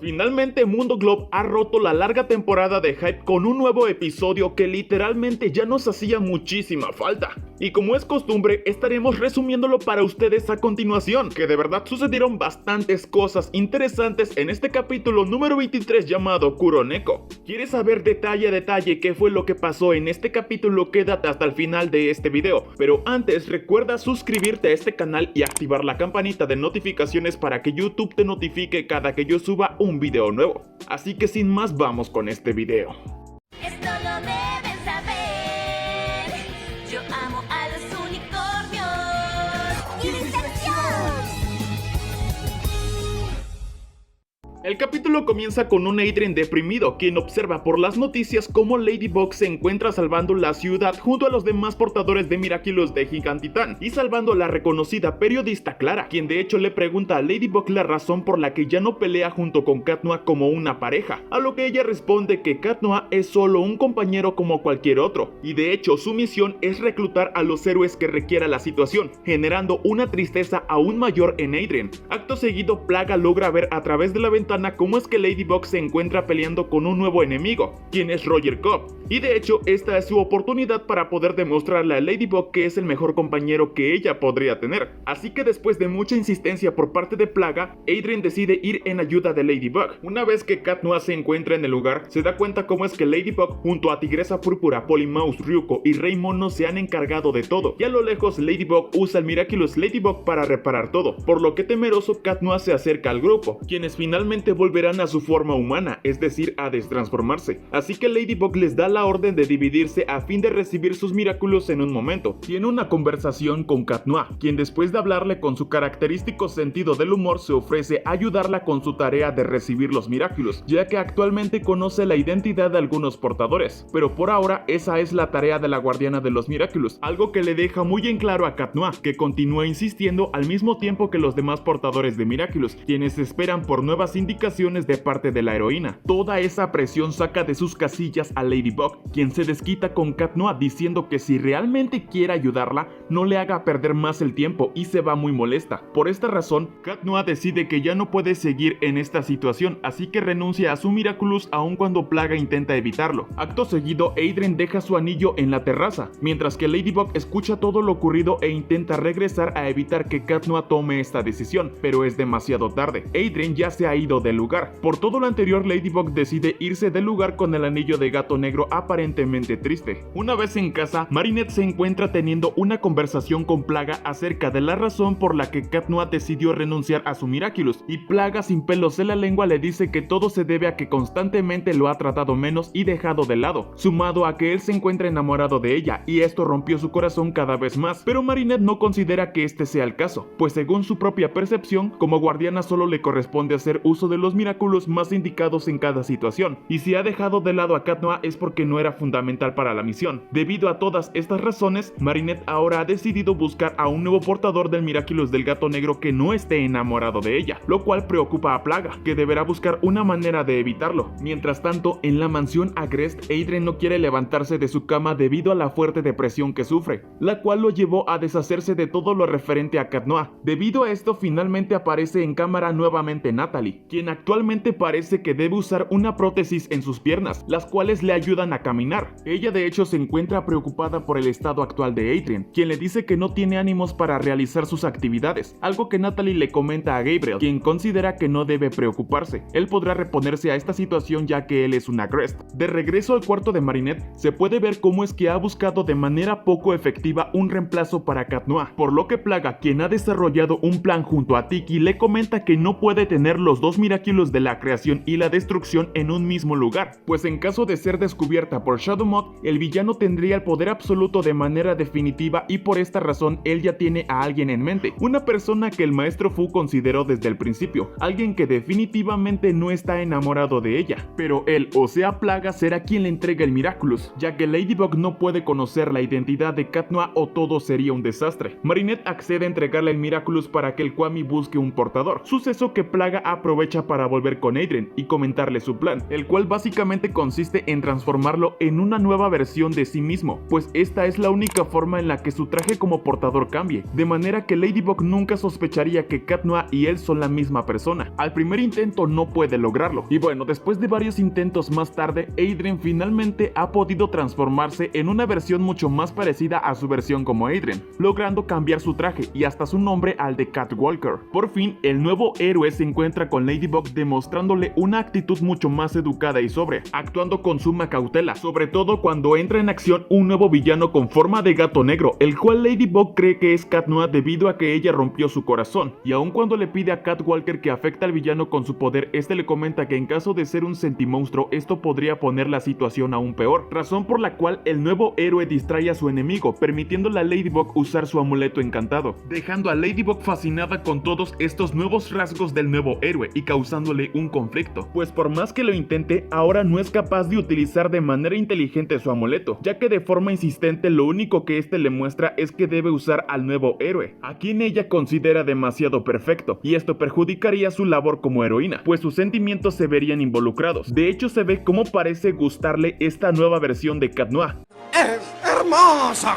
Finalmente Mundo Globe ha roto la larga temporada de hype con un nuevo episodio que literalmente ya nos hacía muchísima falta. Y como es costumbre, estaremos resumiéndolo para ustedes a continuación, que de verdad sucedieron bastantes cosas interesantes en este capítulo número 23 llamado Kuroneko. ¿Quieres saber detalle a detalle qué fue lo que pasó en este capítulo? Quédate hasta el final de este video, pero antes recuerda suscribirte a este canal y activar la campanita de notificaciones para que YouTube te notifique cada que yo suba un video nuevo. Así que sin más, vamos con este video. Esto lo deben saber. Yo amo a los unicornios. ¡Iniciación! El capítulo comienza con un Adrien deprimido, quien observa por las noticias cómo Ladybug se encuentra salvando la ciudad junto a los demás portadores de Miraculous de Gigantitán y salvando a la reconocida periodista Clara, quien de hecho le pregunta a Ladybug la razón por la que ya no pelea junto con Cat Noir como una pareja, a lo que ella responde que Cat Noir es solo un compañero como cualquier otro, y de hecho su misión es reclutar a los héroes que requiera la situación, generando una tristeza aún mayor en Adrien. Acto seguido, Plaga logra ver a través de la ventana cómo es que Ladybug se encuentra peleando con un nuevo enemigo, quien es Roger Cobb, y de hecho esta es su oportunidad para poder demostrarle a Ladybug que es el mejor compañero que ella podría tener. Así que después de mucha insistencia por parte de Plaga, Adrien decide ir en ayuda de Ladybug. Una vez que Cat Noir se encuentra en el lugar, se da cuenta cómo es que Ladybug junto a Tigresa Púrpura, Polymouse, Ryuko y Rey Mono se han encargado de todo, y a lo lejos Ladybug usa el Miraculous Ladybug para reparar todo, por lo que temeroso Cat Noir se acerca al grupo, quienes finalmente volverán a su forma humana, es decir, a destransformarse. Así que Ladybug les da la orden de dividirse a fin de recibir sus Miraculous en un momento. Tiene una conversación con Cat Noir, quien después de hablarle con su característico sentido del humor se ofrece a ayudarla con su tarea de recibir los Miraculous, ya que actualmente conoce la identidad de algunos portadores, pero por ahora esa es la tarea de la guardiana de los Miraculous, algo que le deja muy en claro a Cat Noir, que continúa insistiendo al mismo tiempo que los demás portadores de Miraculous, quienes esperan por nuevas indicaciones de parte de la heroína. Toda esa presión saca de sus casillas a Ladybug, quien se desquita con Cat Noir diciendo que si realmente quiere ayudarla, no le haga perder más el tiempo, y se va muy molesta. Por esta razón, Cat Noir decide que ya no puede seguir en esta situación, así que renuncia a su Miraculous aun cuando Plaga intenta evitarlo. Acto seguido, Adrien deja su anillo en la terraza, mientras que Ladybug escucha todo lo ocurrido e intenta regresar a evitar que Cat Noir tome esta decisión, pero es demasiado tarde. Adrien ya se ha ido del lugar. Por todo lo anterior, Ladybug decide irse del lugar con el anillo de Gato Negro aparentemente triste. Una vez en casa, Marinette se encuentra teniendo una conversación con Plaga acerca de la razón por la que Cat Noir decidió renunciar a su Miraculous, y Plaga sin pelos en la lengua le dice que todo se debe a que constantemente lo ha tratado menos y dejado de lado, sumado a que él se encuentra enamorado de ella, y esto rompió su corazón cada vez más. Pero Marinette no considera que este sea el caso, pues según su propia percepción, como guardiana solo le corresponde hacer uso de los Miraculous más indicados en cada situación, y si ha dejado de lado a Cat Noir es porque no era fundamental para la misión. Debido a todas estas razones, Marinette ahora ha decidido buscar a un nuevo portador del Miraculous del Gato Negro que no esté enamorado de ella, lo cual preocupa a Plaga, que deberá buscar una manera de evitarlo. Mientras tanto, en la mansión Agreste, Adrien no quiere levantarse de su cama debido a la fuerte depresión que sufre, la cual lo llevó a deshacerse de todo lo referente a Cat Noir. Debido a esto, finalmente aparece en cámara nuevamente Natalie, quien actualmente parece que debe usar una prótesis en sus piernas, las cuales le ayudan a caminar. Ella de hecho se encuentra preocupada por el estado actual de Adrien, quien le dice que no tiene ánimos para realizar sus actividades, algo que Natalie le comenta a Gabriel, quien considera que no debe preocuparse. Él podrá reponerse a esta situación ya que él es un Agreste. De regreso al cuarto de Marinette, se puede ver cómo es que ha buscado de manera poco efectiva un reemplazo para Cat Noir, por lo que Plaga, quien ha desarrollado un plan junto a Tiki, le comenta que no puede tener los dos Miraculous de la creación y la destrucción en un mismo lugar, pues en caso de ser descubierta por Shadowmoth, el villano tendría el poder absoluto de manera definitiva, y por esta razón él ya tiene a alguien en mente, una persona que el maestro Fu consideró desde el principio, alguien que definitivamente no está enamorado de ella, pero él, o sea Plaga, será quien le entrega el Miraculous, ya que Ladybug no puede conocer la identidad de Cat Noir o todo sería un desastre. Marinette accede a entregarle el Miraculous para que el Kwami busque un portador, suceso que Plaga aprovecha aprovecha para volver con Adrien y comentarle su plan, el cual básicamente consiste en transformarlo en una nueva versión de sí mismo, pues esta es la única forma en la que su traje como portador cambie, de manera que Ladybug nunca sospecharía que Cat Noir y él son la misma persona. Al primer intento no puede lograrlo, y bueno, después de varios intentos más tarde, Adrien finalmente ha podido transformarse en una versión mucho más parecida a su versión como Adrien, logrando cambiar su traje y hasta su nombre al de Catwalker. Por fin, el nuevo héroe se encuentra con Ladybug demostrándole una actitud mucho más educada y sobria, actuando con suma cautela, sobre todo cuando entra en acción un nuevo villano con forma de gato negro, el cual Ladybug cree que es Cat Noir debido a que ella rompió su corazón, y aun cuando le pide a Catwalker que afecte al villano con su poder, este le comenta que en caso de ser un sentimonstruo esto podría poner la situación aún peor, razón por la cual el nuevo héroe distrae a su enemigo, permitiéndole a Ladybug usar su amuleto encantado, dejando a Ladybug fascinada con todos estos nuevos rasgos del nuevo héroe y causándole un conflicto, pues por más que lo intente, ahora no es capaz de utilizar de manera inteligente su amuleto, ya que de forma insistente lo único que este le muestra es que debe usar al nuevo héroe, a quien ella considera demasiado perfecto, y esto perjudicaría su labor como heroína, pues sus sentimientos se verían involucrados. De hecho, se ve cómo parece gustarle esta nueva versión de Cat Noir. ¡Es hermosa!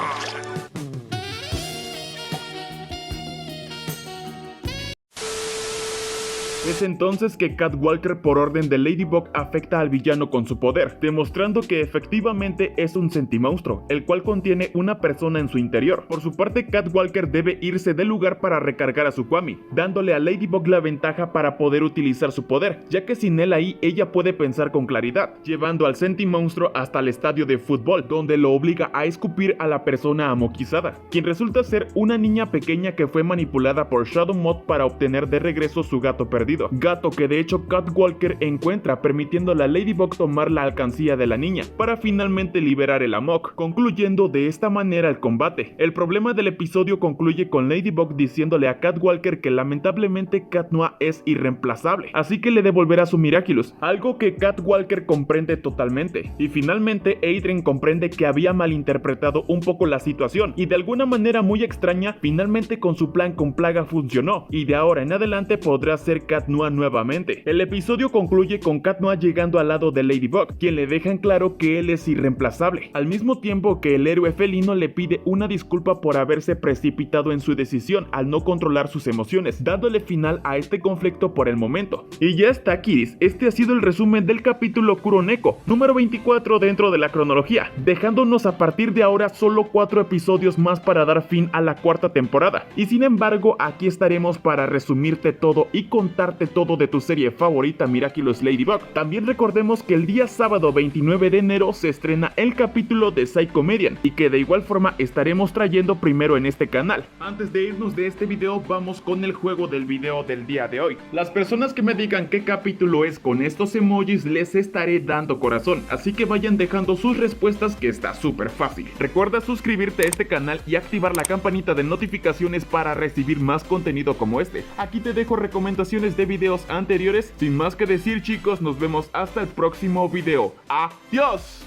Es entonces que Catwalker, por orden de Ladybug, afecta al villano con su poder, demostrando que efectivamente es un sentimonstruo, el cual contiene una persona en su interior. Por su parte, Catwalker debe irse del lugar para recargar a su Kwami, dándole a Ladybug la ventaja para poder utilizar su poder, ya que sin él ahí ella puede pensar con claridad, llevando al sentimonstruo hasta el estadio de fútbol, donde lo obliga a escupir a la persona amoquizada, quien resulta ser una niña pequeña que fue manipulada por Shadow Moth para obtener de regreso su gato perdido. Gato que de hecho Catwalker encuentra, permitiéndole a Ladybug tomar la alcancía de la niña, para finalmente liberar el amok, concluyendo de esta manera el combate. El problema del episodio concluye con Ladybug diciéndole a Catwalker que lamentablemente Cat Noir es irreemplazable, así que le devolverá su Miraculous, algo que Catwalker comprende totalmente. Y finalmente Adrien comprende que había malinterpretado un poco la situación, y de alguna manera muy extraña, finalmente con su plan con Plaga funcionó, y de ahora en adelante podrá ser Cat Noir nuevamente. El episodio concluye con Cat Noir llegando al lado de Ladybug, quien le deja en claro que él es irreemplazable, al mismo tiempo que el héroe felino le pide una disculpa por haberse precipitado en su decisión al no controlar sus emociones, dándole final a este conflicto por el momento. Y ya está, Kiris, este ha sido el resumen del capítulo Kuroneko, número 24 dentro de la cronología, dejándonos a partir de ahora solo 4 episodios más para dar fin a la cuarta temporada, y sin embargo aquí estaremos para resumirte todo y contarte todo de tu serie favorita Miraculous Ladybug. También recordemos que el día sábado 29 de enero se estrena el capítulo de Psychomedian, y que de igual forma estaremos trayendo primero en este canal. Antes de irnos de este video, vamos con el juego del video del día de hoy. Las personas que me digan qué capítulo es con estos emojis les estaré dando corazón, así que vayan dejando sus respuestas, que está súper fácil. Recuerda suscribirte a este canal y activar la campanita de notificaciones para recibir más contenido como este. Aquí te dejo recomendaciones de videos anteriores. Sin más que decir, chicos, nos vemos hasta el próximo video. ¡Adiós!